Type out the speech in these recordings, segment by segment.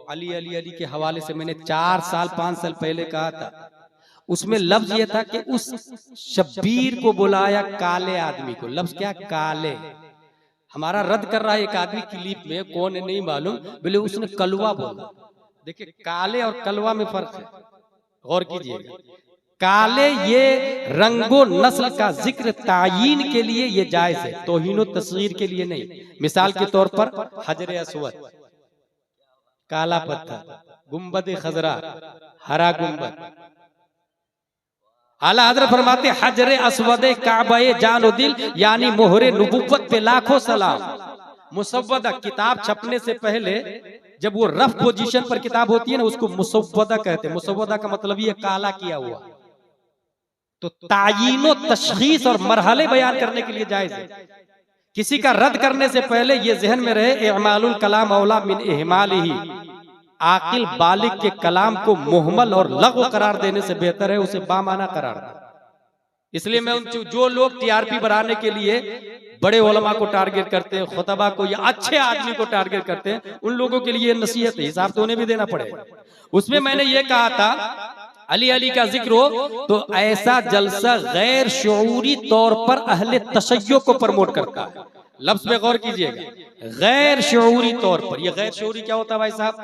अली अली अली के हवाले से मैंने 4 साल 5 साल पहले कहा था, उसमें लफ्ज ये था कि उस शब्बीर को बुलाया काले आदमी को। लफ्ज क्या? काले। हमारा रद्द कर रहा है एक आदमी क्लिप में, कौन है नहीं मालूम, बोले उसने कलवा बोला। देखिए काले और कलवा में फर्क है, गौर कीजिएगा। काले ये रंगो नस्ल का जिक्र तायीन के लिए ये जायज है, तौहीन व तस्गीर के लिए नहीं। मिसाल के तौर पर हजर अस्वद, काला पत्थर, गुंबद खजरा, हरा गुंबद। आला हजरत फरमाते हजर अस्वद काबे जानो दिल, यानी मोहरे नबुव्वत पे लाखों सलाम। मुसव्वदा, किताब छपने से पहले जब वो रफ पोजीशन पर किताब होती है ना, उसको मुसव्वदा कहते हैं। मुसव्वदा का मतलब ये काला किया हुआ। तो तायीनो तशखीस और मरहले बयान करने के लिए जायज है। किसी का रद्द करने से पहले ये जहन में रहे, इमालुल कलाम औला मिन इहमालिही, आकिल बालिग के कलाम को मुहमल और लग़्व करार देने से बेहतर है उसे बामाना करार दे। इसलिए मैं उन जो लोग टीआरपी बढ़ाने के लिए बड़े उलमा को टारगेट करते हैं, खुतबा को या अच्छे आदमी को टारगेट करते हैं, उन लोगों के लिए नसीहत है, हिसाब तो उन्हें भी देना पड़ेगा। उसमें मैंने ये कहा था, अली अली का जिक्र हो तो ऐसा जलसा गैर शऊरी तौर पर अहले तशय्यो को प्रमोट करता है। लफ्ज पे गौर कीजिएगा, गैर शऊरी तौर पर। ये गैर शऊरी क्या होता है भाई साहब?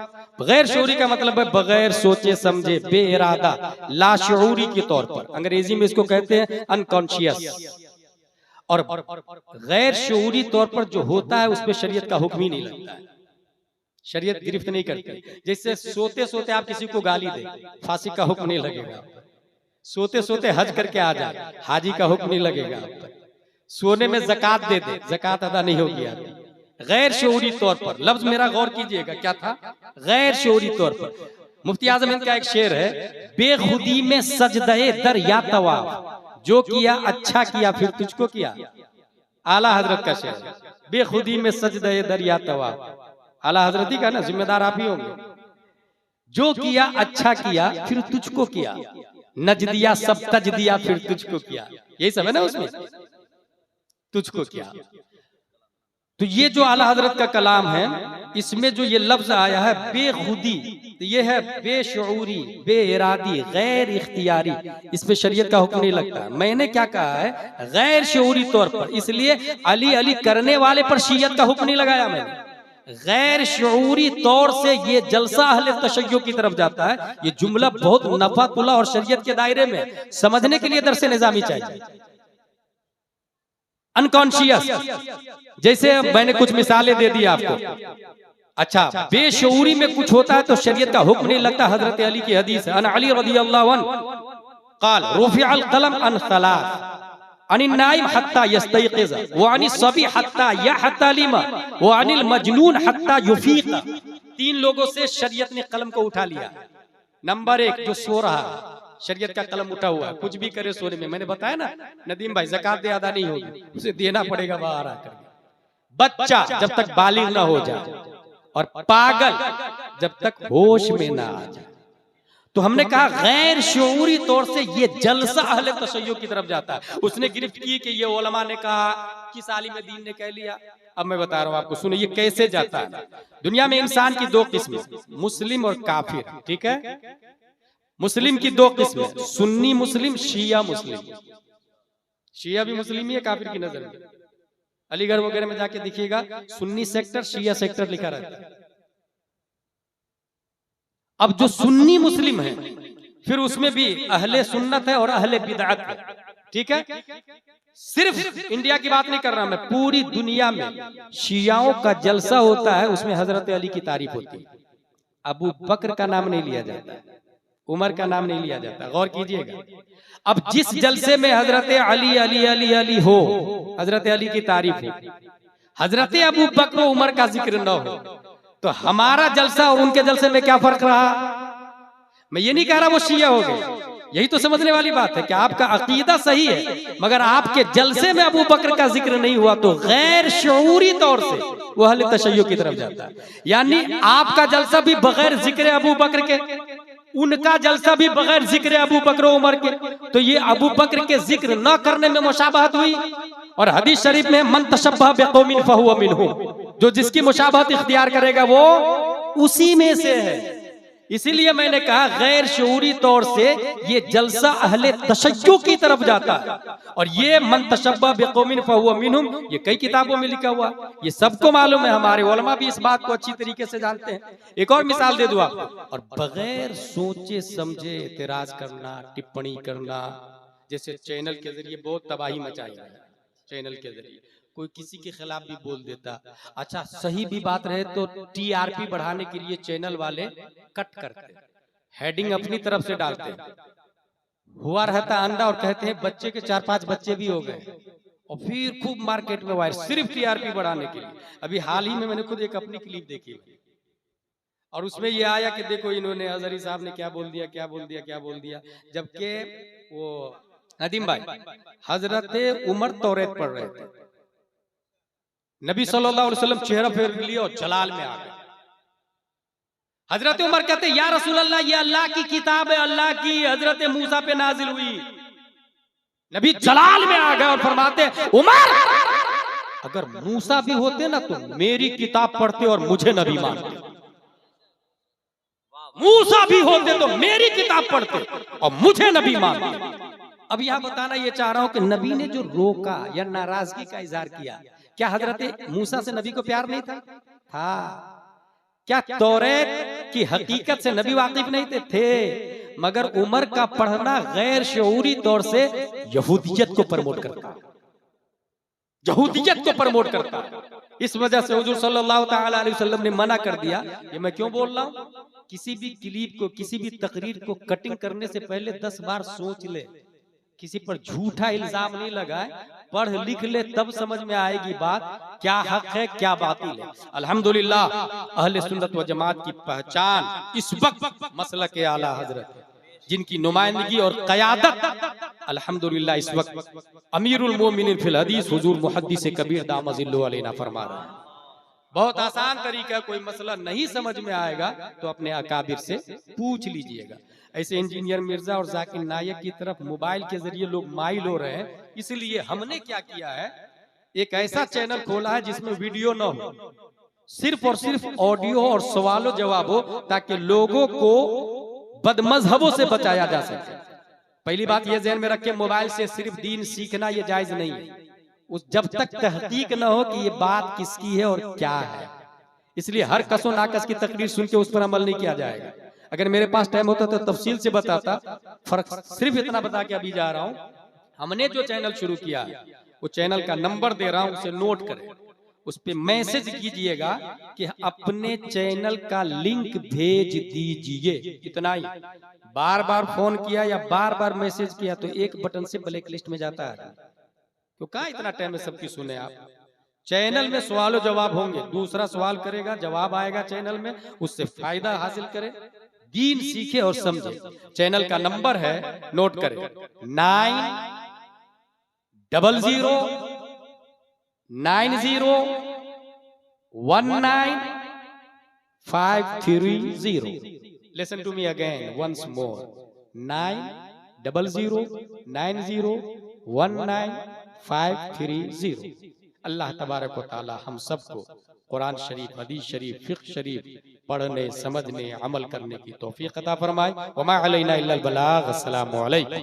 गैर शऊरी का मतलब है बगैर सोचे समझे, बेइरादा, लाशऊरी के तौर पर। अंग्रेजी में इसको कहते हैं अनकॉन्शियस। और गैर शऊरी तौर पर जो होता है उसमें शरीयत का हुक्म ही नहीं लगता है, शरीयत गिरफ्त नहीं करती। जैसे सोते सोते आप किसी को गाली दे, फांसी का हुक्म नहीं लगेगा। सोते सोते हज करके आ जाए, हाजी का हुक्म नहीं लगेगा। सोने में ज़कात दे दे, ज़कात अदा नहीं होगी आपकी। गैर शऊरी तौर पर, लफ्ज मेरा गौर कीजिएगा क्या था? गैर शऊरी तौर पर। मुफ्ती आज़म हिंद का एक शेर है, बेखुदी में सजदे दर या तवाफ, जो किया अच्छा किया फिर तुझको किया। आला हजरत का शेर, बेखुदी में सजदे दर या तवाफ। आला हजरती का ना, जिम्मेदार आप ही होंगे। जो किया अच्छा किया फिर तुझको किया, नज दिया सब तज दिया फिर तुझको किया। यही सब है ना उसमें, तुझको किया। तो ये जो आला हजरत का कलाम है, इसमें जो ये लफ्ज आया है बेखुदी, तो ये है बेशऊरी, बेइरादी, गैर इख्तियारी। इस पे शरीयत का हुक्म नहीं लगता। मैंने क्या कहा है? गैर शऊरी तौर पर। इसलिए अली अली करने वाले पर शरीयत का हुक्म नहीं लगाया मैंने। गैर शऊरी तौर से ये जलसा अहले तशय्यो की तरफ जाता है। ये जुमला बहुत नफातुल्लाह और शरीयत के दायरे में समझने के लिए दरसे निजामी चाहिए। अनकॉन्शियस, जैसे मैंने कुछ मिसालें दे दी आपको। अच्छा, बेशऊरी में कुछ होता है तो शरीयत का हुक्म नहीं लगता। हजरत अली की हदीस है, अन अली रज़ियल्लाहु अन्हु क़ाल रुफ़िअल क़लम अन सलास, अनिन नाइम हत्ता यस्तयक़िज़, व अनिस सबी हत्ता यहतलिम, व अनिल मजनून हत्ता युफ़ीक़। 3 लोगों से शरीयत ने कलम को उठा लिया। नंबर 1, जो सो रहा है, शरीयत का कलम उठा हुआ है, कुछ भी करे सोने में। मैंने बताया ना नदीम भाई, ज़कात दे अदा नहीं होगी, उसे देना पड़ेगा बाहर आकर। बच्चा जब तक बालिग ना हो जाए, और पागल जब तक होश में ना आ जाए। तो हमने कहा गैर शऊरी तौर से ये जलसा अहले तशय्यो की तरफ जाता है। उसने गिरफ्त की कि ये उलमा ने कहा, किस आलिम दीन ने कह लिया। अब मैं बता रहा हूं आपको, सुनिए ये कैसे जाता है। दुनिया में इंसान की 2 किस्में, मुस्लिम और काफिर, ठीक है? मुस्लिम की 2 किस्में, सुन्नी मुस्लिम, शिया मुस्लिम। शिया भी मुस्लिम ही है काफिर की नजर में। अलीगढ़ वगैरह में जाके देखिएगा, सुन्नी सेक्टर, शिया सेक्टर लिखा रहता है। अब जो सुन्नी मुस्लिम है, फिर उसमें भी अहले सुन्नत है और अहले बिदअत है, ठीक है? सिर्फ इंडिया की बात नहीं कर रहा मैं, पूरी दुनिया में शियाओं का जलसा होता है, उसमें हजरत अली की तारीफ होती है। अबू बकर का नाम नहीं लिया जाता, उमर का नाम नहीं लिया जाता। गौर कीजिएगा। अब जिस जलसे में हजरत अली अली अली अली हो, हजरत अली की तारीफ हो, हजरत अबू बकर उमर का जिक्र न हो, तो हमारा जलसा और उनके जलसे में क्या फर्क रहा? मैं ये नहीं कह रहा वो शिया हो गए, यही तो समझने वाली बात है कि आपका अकीदा सही है, मगर आपके जलसे में अबू बकर का जिक्र नहीं हुआ तो गैर शऊरी तौर से वो अहले तशय्यो की तरफ जाता है। यानी आपका जलसा भी बगैर जिक्र अबू बकर के, उनका जलसा भी बगैर जिक्र अबू बकर उमर के। तो ये अबू बकर के जिक्र न करने में मुशाबहत हुई। और हदीस शरीफ में मन तशब्बह बिकौमिन फहुव मिनहुम, जो जिसकी मुशाबहत इख्तियार करेगा वो उसी में से है। इसीलिए मैंने कहा गैर शऊरी तौर से ये जलसा अहले तशय्युअ की तरफ जाता है। और ये मन तशब्बह बिकौमिन फहुवा मिनहुम, ये कई किताबों में लिखा हुआ, ये सबको मालूम है, हमारे उलमा भी इस बात को अच्छी तरीके से जानते हैं। एक और मिसाल दे दूं आपको। और बगैर सोचे समझे एतराज करना, टिप्पणी करना, जैसे चैनल के जरिए बहुत तबाही मचाई है। चैनल के जरिए कोई किसी के खिलाफ भी बोल देता, अच्छा सही भी बात रहे तो टीआरपी बढ़ाने के लिए चैनल वाले कट करते, हेडिंग अपनी तरफ से डालते, हुआ रहता अंडा और कहते हैं बच्चे के 4-5 बच्चे भी हो गए, और फिर खूब मार्केट में वायरल सिर्फ टीआरपी बढ़ाने के लिए। अभी हाल ही में मैंने खुद एक अपनी क्लिप देखी और उसमें ये आया कि देखो इन्होंने अजहरी साहब ने क्या बोल दिया, क्या बोल दिया, क्या बोल दिया, जबकि वो नदीम भाई हजरत उमर तौरेत पढ़ रहे थे, नबी सल्लल्लाहु अलैहि वसल्लम चेहरा फेर लिया और जलाल में आ गए। हजरत उमर कहते या रसूल अल्लाह, ये अल्लाह की किताब है, अल्लाह की, हजरत मूसा पे नाजिल हुई। नबी जलाल में आ गए और फरमाते उमर अगर मूसा भी होते ना तो मेरी किताब पढ़ते और मुझे नबी मानते, मूसा भी होते तो मेरी किताब पढ़ते और मुझे नबी मानते। अब यहां बताना ये चाह रहा हूं कि नबी ने जो रोका या नाराजगी का इजहार किया, क्या हजरत मूसा से नबी को प्यार नहीं था? था। क्या तौरेत की हकीकत से नबी वाकिफ नहीं थे? मगर उमर का पढ़ना गैर शऊरी तौर से यहूदियत को प्रमोट करता, यहूदियत को प्रमोट करता। इस वजह से हुजूर सल्लल्लाहु ताला अलैहि वसल्लम ने मना कर दिया। ये मैं क्यों बोल रहा हूं? किसी भी क्लिप को, किसी भी तकरीर को कटिंग करने से पहले 10 बार सोच ले, किसी पर झूठा इल्जाम नहीं लगाए, पढ़ लिख ले, तब समझ में आएगी बात क्या हक है क्या बातिल है। अल्हम्दुलिल्लाह अहले सुन्नत व जमात की पहचान इस वक्त मसलक आला हजरत है, जिनकी नुमाइंदगी और क़यादत अल्हम्दुलिल्लाह इस वक्त अमीरुल मोमिनीन फिल हदीस हुजूर मुहद्दिस कबीर दामजिल्लु अलैना फरमा रहे हैं। बहुत आसान तरीका, कोई मसला नहीं समझ में आएगा तो अपने अकाबिर से पूछ लीजिएगा। ऐसे इंजीनियर मिर्जा और जाकिर नायक की तरफ मोबाइल के जरिए लोग माइल हो रहे हैं, इसलिए हमने क्या किया है, एक ऐसा चैनल खोला है जिसमें वीडियो न हो, सिर्फ और सिर्फ ऑडियो और सवालों जवाब हो, ताकि लोगों को बदमजहबों से बचाया जा सके। पहली बात यह ध्यान में रखें, मोबाइल से सिर्फ दीन सीखना यह जायज नहीं है, उस जब तक तहकीक न हो कि ये बात किसकी है और क्या है। इसलिए हर कसो नाकस की तकरीर सुन के उस पर अमल नहीं किया जाएगा। अगर मेरे पास टाइम होता तो तफसील से बताता, फर्क सिर्फ इतना बता के अभी जा रहा हूं। हमने जो चैनल शुरू किया, वो चैनल का नंबर दे रहा हूं, उसे नोट करें, उस पे मैसेज कीजिएगा कि अपने चैनल का लिंक भेज दीजिए, इतना ही। बार बार फोन किया या बार बार मैसेज किया तो एक बटन से ब्लैक लिस्ट में जाता है। तो कहाँ इतना टाइम है सबकी सुने आप। चैनल में सवाल जवाब होंगे, दूसरा सवाल करेगा, जवाब आएगा चैनल में, उससे फायदा हासिल करे, दीन सीखे और समझे। चैनल का नंबर है, नोट करें, 90090195330। Listen to me again once more, 90090195330। अल्लाह तबारक व तआला हम सबको कुरान शरीफ, हदीस शरीफ, फिक़्ह शरीफ पढ़ने, समझने, अमल करने की तौफीक अता फरमाए। वमा अलैना इल्लल बलाग। अस्सलामु अलैकुम।